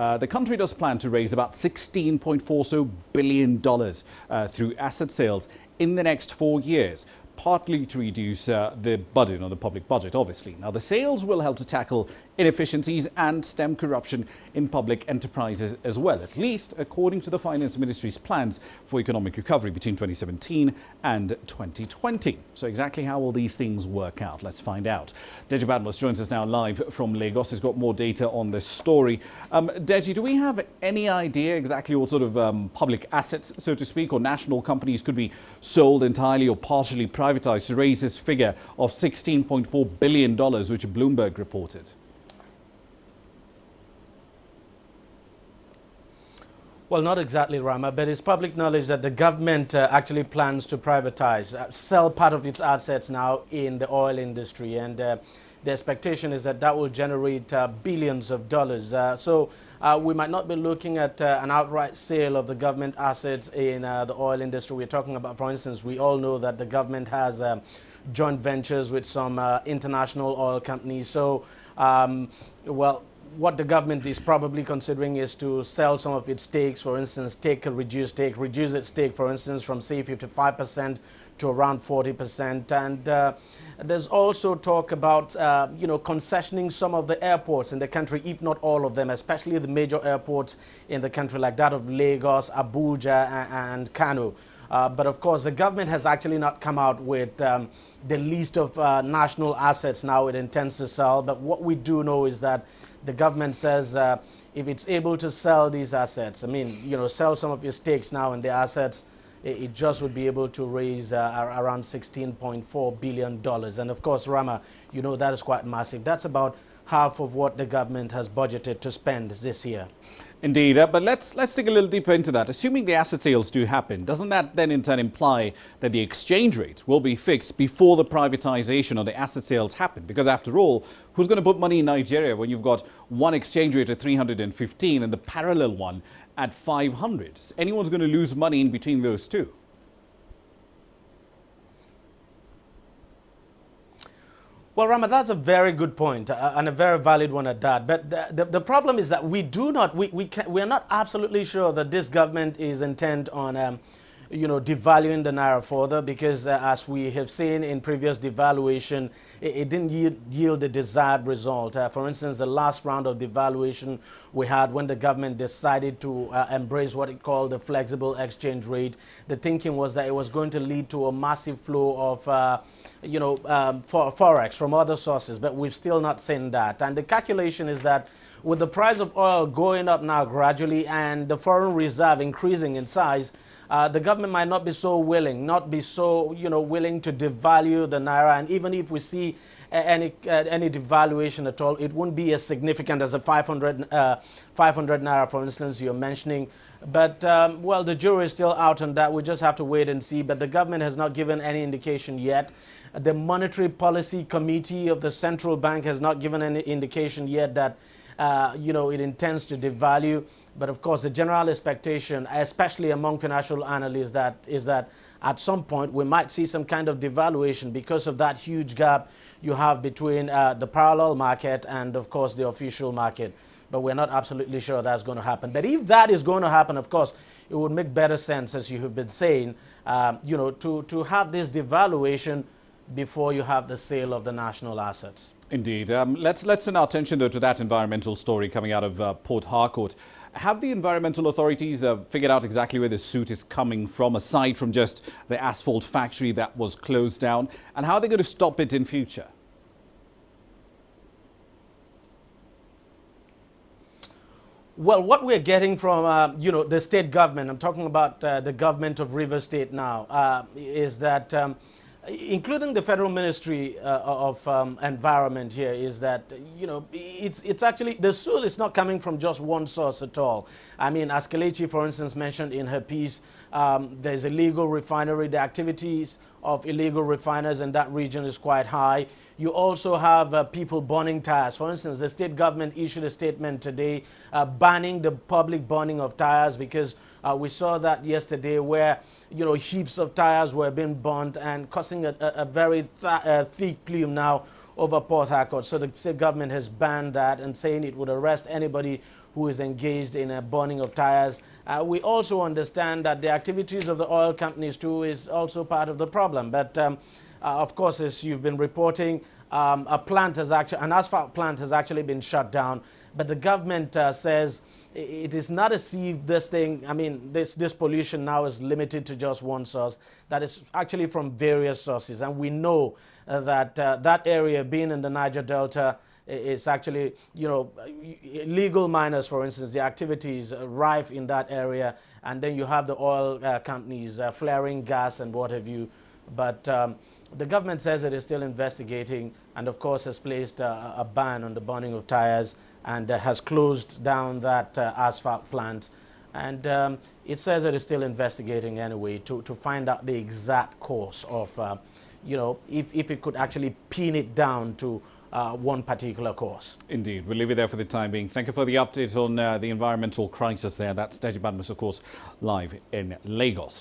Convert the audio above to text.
The country does plan to raise about $16.40 billion through asset sales in the next 4 years, partly to reduce the burden on the public budget, obviously. Now, the sales will help to tackle inefficiencies and stem corruption in public enterprises as well, at least according to the Finance Ministry's plans for economic recovery between 2017 and 2020. So exactly how will these things work out? Let's find out. Deji Badmus joins us now live from Lagos. He's got more data on this story. Deji, do we have any idea exactly what sort of public assets, so to speak, or national companies could be sold entirely or partially privatized to raise this figure of $16.4 billion, which Bloomberg reported? Well, not exactly, Rama, but it's public knowledge that the government actually plans to privatize, sell part of its assets now in the oil industry. And the expectation is that that will generate billions of dollars. So we might not be looking at an outright sale of the government assets in the oil industry. We're talking about, for instance, we all know that the government has joint ventures with some international oil companies. So, well, what the government is probably considering is to sell some of its stakes, for instance, reduce its stake, for instance, from say 55% to around 40%. And there's also talk about, concessioning some of the airports in the country, if not all of them, especially the major airports in the country, like that of Lagos, Abuja, and Kano. But of course, the government has actually not come out with the list of national assets now it intends to sell. But what we do know is that the government says if it's able to sell these assets, sell some of your stakes now in the assets, it just would be able to raise around $16.4 billion. And of course, Rama, that is quite massive. That's about half of what the government has budgeted to spend this year. Indeed, but let's dig a little deeper into that. Assuming the asset sales do happen, doesn't that then in turn imply that the exchange rate will be fixed before the privatization or the asset sales happen? Because after all, who's going to put money in Nigeria when you've got one exchange rate at 315 and the parallel one at 500? Anyone's going to lose money in between those two. Well, Rama, that's a very good point and a very valid one at that. But the problem is that we are not absolutely sure that this government is intent on, devaluing the naira further, because as we have seen in previous devaluation, it didn't yield the desired result. For instance, the last round of devaluation we had when the government decided to embrace what it called the flexible exchange rate, the thinking was that it was going to lead to a massive flow of for forex from other sources, but we've still not seen that. And the calculation is that with the price of oil going up now gradually and the foreign reserve increasing in size, the government might not be so willing to devalue the naira. And even if we see any devaluation at all, it won't be as significant as the 500 naira, for instance, you're mentioning. But, well, the jury is still out on that. We just have to wait and see. But the government has not given any indication yet. The Monetary Policy Committee of the Central Bank has not given any indication yet that, it intends to devalue. But, of course, the general expectation, especially among financial analysts, is that at some point we might see some kind of devaluation because of that huge gap you have between the parallel market and, of course, the official market. But we're not absolutely sure that's going to happen. But if that is going to happen, of course, it would make better sense, as you have been saying, to have this devaluation before you have the sale of the national assets. Indeed. Let's turn our attention, though, to that environmental story coming out of Port Harcourt. Have the environmental authorities figured out exactly where the soot is coming from, aside from just the asphalt factory that was closed down? And how are they going to stop it in future? Well, what we're getting from, the state government, I'm talking about the government of Rivers State now, is that, including the Federal Ministry of Environment here, is that, it's actually, the soot is not coming from just one source at all. I mean, as Kelechi, for instance, mentioned in her piece, there's illegal refinery. The activities of illegal refiners in that region is quite high. You also have people burning tires. For instance, the state government issued a statement today banning the public burning of tires, because we saw that yesterday where, heaps of tires were being burnt and causing a very thick plume now over Port Harcourt. So the state government has banned that and saying it would arrest anybody who is engaged in a burning of tires. We also understand that the activities of the oil companies too is also part of the problem. But of course, as you've been reporting, an asphalt plant has actually been shut down. But the government says it is not as if this pollution now is limited to just one source. That is actually from various sources. And we know that that area, being in the Niger Delta, is actually, legal miners, for instance, the activities rife in that area. And then you have the oil companies flaring gas and what have you. But the government says it is still investigating, and of course has placed a ban on the burning of tires, and has closed down that asphalt plant. And it says it is still investigating anyway to find out the exact cause of, if it could actually pin it down to one particular cause. Indeed. We'll leave it there for the time being. Thank you for the update on the environmental crisis there. That's Deji Badmus, of course, live in Lagos.